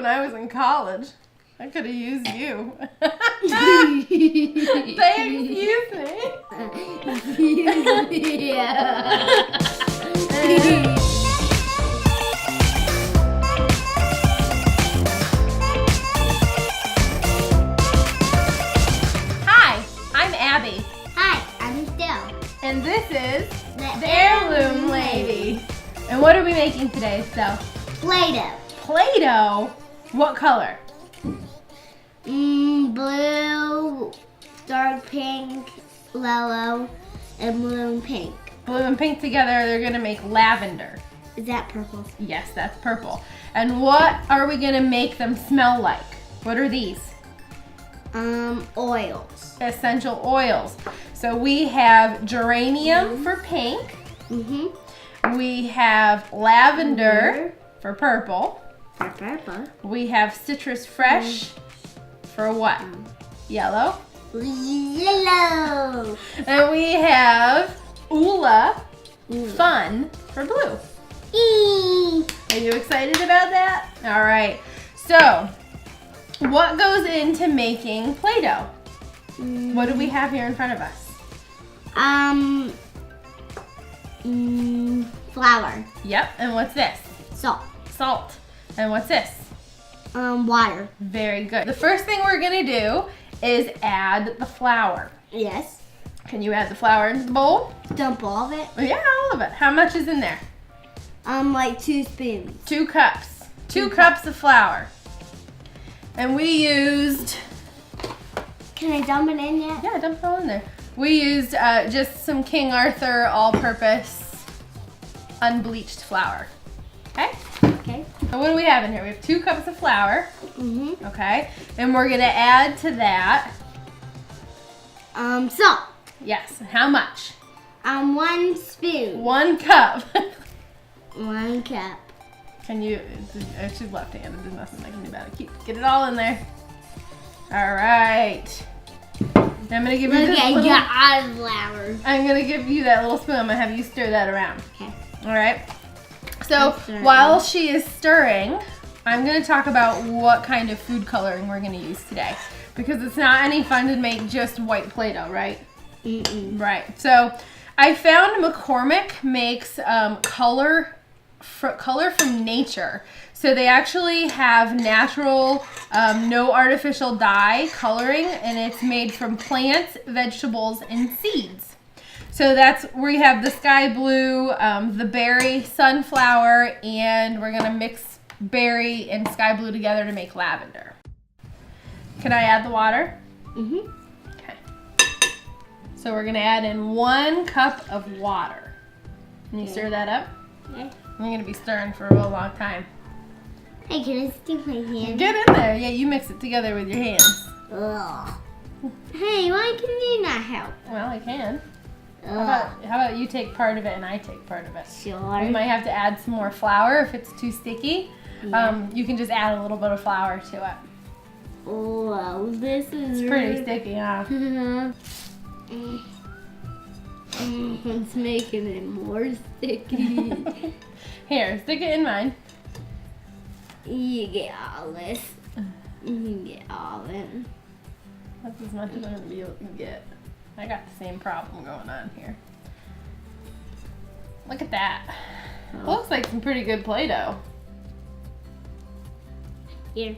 when I was in college. I could have used you. Excuse me. Yeah. Hi, I'm Abby. Hi, I'm Estelle. And this is The Heirloom Lady. And what are we making today, Estelle? Play-Doh. Play-Doh. What color? Blue, dark pink, yellow, and blue and pink. Blue and pink together, they're gonna make lavender. Is that purple? Yes, that's purple. And what are we gonna make them smell like? What are these? Oils. Essential oils. So we have geranium for pink. We have lavender for purple. For purple. We have citrus fresh for what? Yellow. Yellow. And we have Ula Fun for blue. Eee. Are you excited about that? All right. So, what goes into making Play-Doh? What do we have here in front of us? Flour. Yep. And what's this? Salt. Salt. And what's this? Water. Very good. The first thing we're gonna do is add the flour. Yes. Can you add the flour into the bowl? Dump all of it. Yeah, all of it. How much is in there? Like 2 spoons. 2 cups. 2 cups of flour. And we used, Can I dump it in yet? yeah, dump it all in there. We used just some King Arthur all-purpose unbleached flour. Okay? Okay. So what do we have in here? We have 2 cups of flour. Okay? And we're gonna add to that, Salt. yes, how much? 1 spoon. 1 cup. 1 cup. Can you, she's left-handed, there's nothing I can do about it. Get it all in there. All right. I'm gonna give you this little, got flour. I'm gonna give you that little spoon. I'm gonna have you stir that around. Okay. All right. So while she is stirring, I'm gonna talk about what kind of food coloring we're gonna use today, because it's not any fun to make just white Play-Doh, right? Right. So I found McCormick makes color from nature. So they actually have natural, no artificial dye coloring, and it's made from plants, vegetables, and seeds. So that's where you have the sky blue, the berry, sunflower, and we're gonna mix berry and sky blue together to make lavender. Can I add the water? Okay. So we're gonna add in 1 cup of water. Can you stir that up? Okay. I'm gonna be stirring for a real long time. Hey, can I stick my hand? Get in there. Yeah, you mix it together with your hands. Ugh. Hey, why can you not help? Well, I can. Ugh. How about you take part of it and I take part of it? Sure. We might have to add some more flour if it's too sticky. Yeah. You can just add a little bit of flour to it. Oh, this is It's pretty sticky, huh? It's making it more sticky. Here, stick it in mine. You get all this. You get all of it. That's as much as I'm gonna be able to get. I got the same problem going on here. Look at that. It looks like some pretty good Play-Doh. Here. You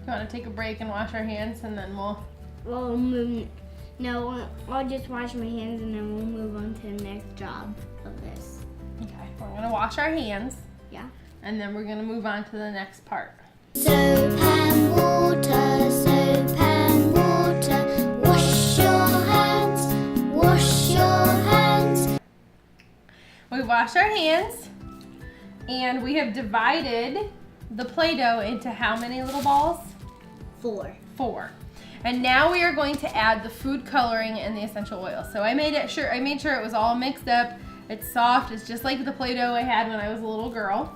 want to take a break and wash our hands, and then we'll... We'll move. No, I'll just wash my hands and then we'll move on to the next job of this. Okay, we're gonna wash our hands, Yeah. and then we're gonna move on to the next part. Soap and water, soap and water. Wash your hands, wash your hands. We wash our hands, and we have divided the Play-Doh into how many little balls? 4. 4. And now we are going to add the food coloring and the essential oils. So I made sure it was all mixed up. It's soft. It's just like the Play-Doh I had when I was a little girl.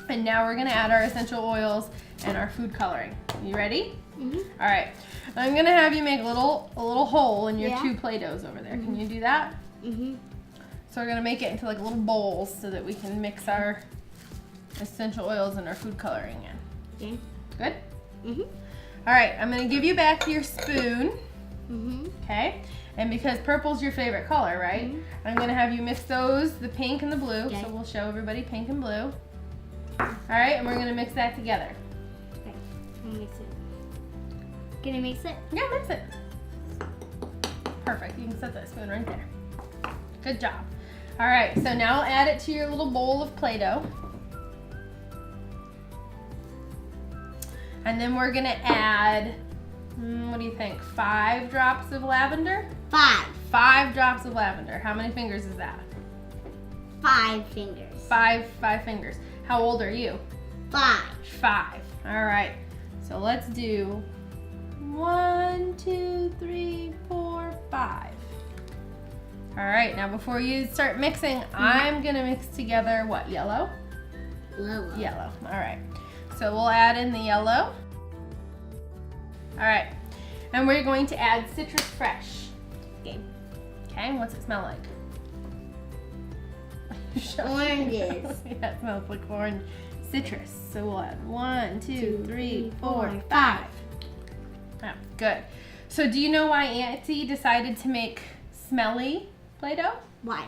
And now we're gonna add our essential oils and our food coloring. You ready? All right. I'm gonna have you make a little hole in your 2 Play-Dohs over there. Can you do that? So we're gonna make it into like little bowls so that we can mix our essential oils and our food coloring in. Okay. Good? Mhm. All right, I'm gonna give you back your spoon, Mhm. okay? And because purple's your favorite color, right? Mhm. I'm gonna have you mix those, the pink and the blue. Okay. So we'll show everybody pink and blue. All right, and we're gonna mix that together. Okay. I'll mix it. Can I mix it? Yeah, mix it. Perfect, you can set that spoon right there. Good job. All right, so now add it to your little bowl of Play-Doh. And then we're gonna add, what do you think, 5 drops of lavender? 5. 5 drops of lavender. How many fingers is that? 5 fingers. 5 fingers. How old are you? 5. 5. All right, so let's do 1, 2, 3, 4, 5. All right, now before you start mixing, I'm gonna mix together what, yellow? Yellow. Yellow, all right. So we'll add in the yellow. All right, and we're going to add Citrus Fresh. Okay. Okay, what's it smell like? Oranges. Yeah, it smells like orange citrus. So we'll add 1, 2, 2, 3, 4, 4, 5. Oh, good. So do you know why Auntie decided to make smelly Play-Doh? Why?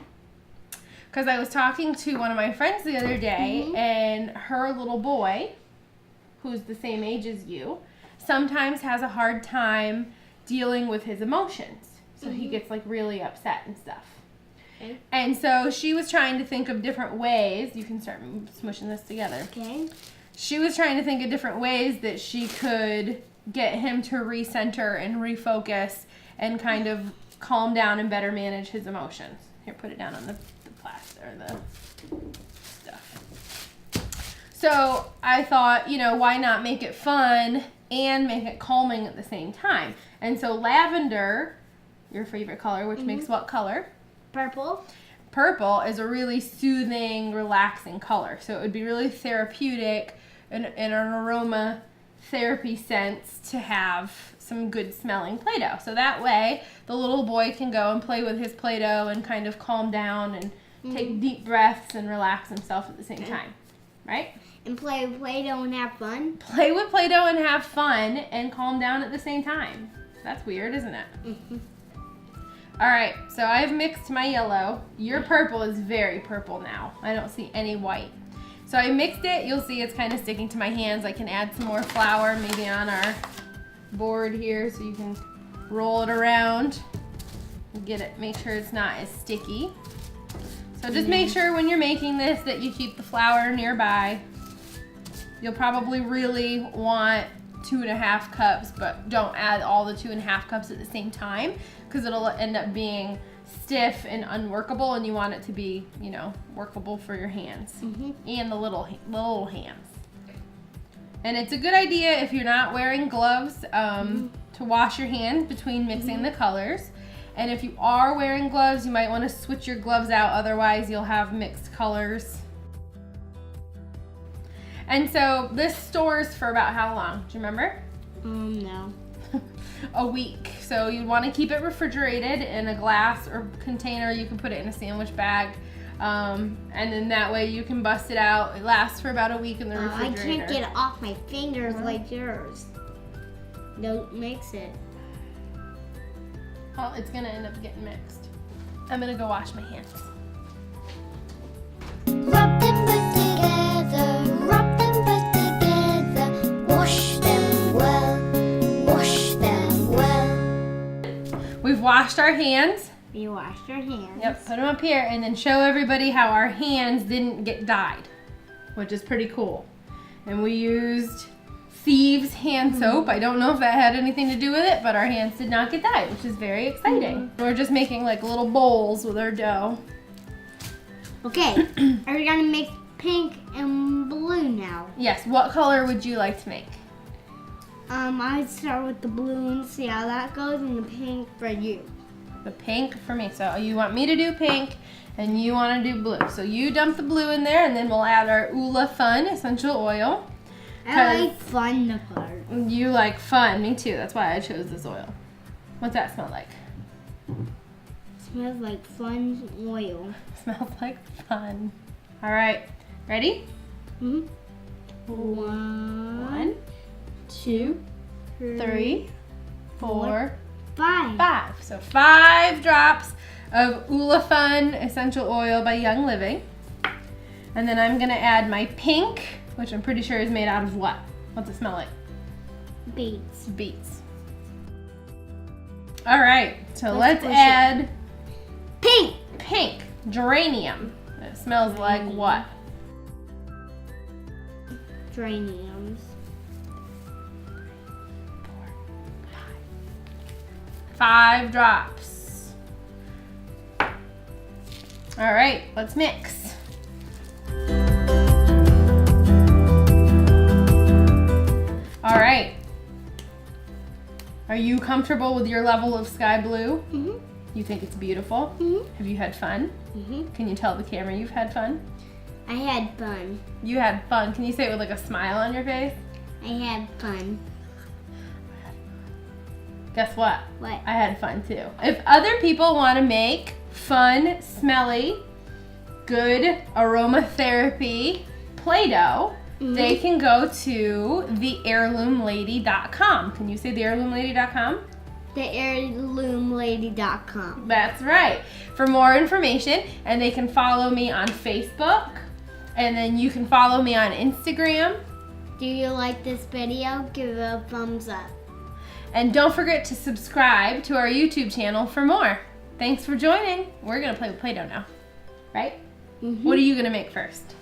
Because I was talking to one of my friends the other day, and her little boy, who's the same age as you, sometimes has a hard time dealing with his emotions. So he gets like really upset and stuff. Okay. And so she was trying to think of different ways. You can start smushing this together. Okay. She was trying to think of different ways that she could get him to recenter and refocus and kind of calm down and better manage his emotions. Here, put it down on the plastic or the stuff. So I thought, you know, why not make it fun and make it calming at the same time? And so lavender, your favorite color, which makes what color? Purple. Purple is a really soothing, relaxing color. So it would be really therapeutic in an aroma therapy sense to have some good smelling Play-Doh. So that way the little boy can go and play with his Play-Doh and kind of calm down and take deep breaths and relax himself at the same time. Right? And play with Play-Doh and have fun. Play with Play-Doh and have fun and calm down at the same time. That's weird, isn't it? All right, so I've mixed my yellow. Your purple is very purple now. I don't see any white. So I mixed it. You'll see it's kind of sticking to my hands. I can add some more flour maybe on our board here so you can roll it around and get it, make sure it's not as sticky. So just make sure when you're making this that you keep the flour nearby. You'll probably really want 2.5 cups, but don't add all the 2.5 cups at the same time because it'll end up being stiff and unworkable, and you want it to be, you know, workable for your hands and the little hands. And it's a good idea if you're not wearing gloves to wash your hands between mixing the colors. And if you are wearing gloves, you might want to switch your gloves out, otherwise you'll have mixed colors. And so this stores for about how long? Do you remember? No. A week. So you want to keep it refrigerated in a glass or container. You can put it in a sandwich bag. And then that way you can bust it out. It lasts for about a week in the refrigerator. I can't get it off my fingers like yours. Don't mix it. Well, it's going to end up getting mixed. I'm going to go wash my hands. Rub them both together, rub them both together, wash them well, wash them well. We've washed our hands. You washed your hands. Yep, put them up here and then show everybody how our hands didn't get dyed, which is pretty cool. And we used Thieves hand soap. I don't know if that had anything to do with it, but our hands did not get dyed, which is very exciting. We're just making like little bowls with our dough. Okay, are we gonna make pink and blue now? Yes, what color would you like to make? I'd start with the blue and see how that goes, and the pink for you. The pink for me. So you want me to do pink and you want to do blue. So you dump the blue in there and then we'll add our Oola Fun essential oil. I like fun the part. You like fun, me too. That's why I chose this oil. What's that smell like? Smells like fun oil. Smells like fun. All right, ready? Mhm. 1, 2, 3, 4, 5. 5. So 5 drops of Ulefun essential oil by Young Living. And then I'm gonna add my pink, which I'm pretty sure is made out of what? What's it smell like? Beets. Beets. All right, so let's push it. add Pink. pink, geranium. It smells like what? Geraniums. 5 drops. All right, let's mix. All right. Are you comfortable with your level of sky blue? Mhm. You think it's beautiful? Mhm. Have you had fun? Mhm. Can you tell the camera you've had fun? I had fun. You had fun. Can you say it with like a smile on your face? I had fun. Guess what? What? I had fun too. If other people want to make fun, smelly, good aromatherapy Play-Doh, they can go to theheirloomlady.com. Can you say theheirloomlady.com? Theheirloomlady.com. That's right. For more information, and they can follow me on Facebook, and then you can follow me on Instagram. Do you like this video? Give it a thumbs up. And don't forget to subscribe to our YouTube channel for more. Thanks for joining. We're gonna play with Play-Doh now, right? What are you gonna make first?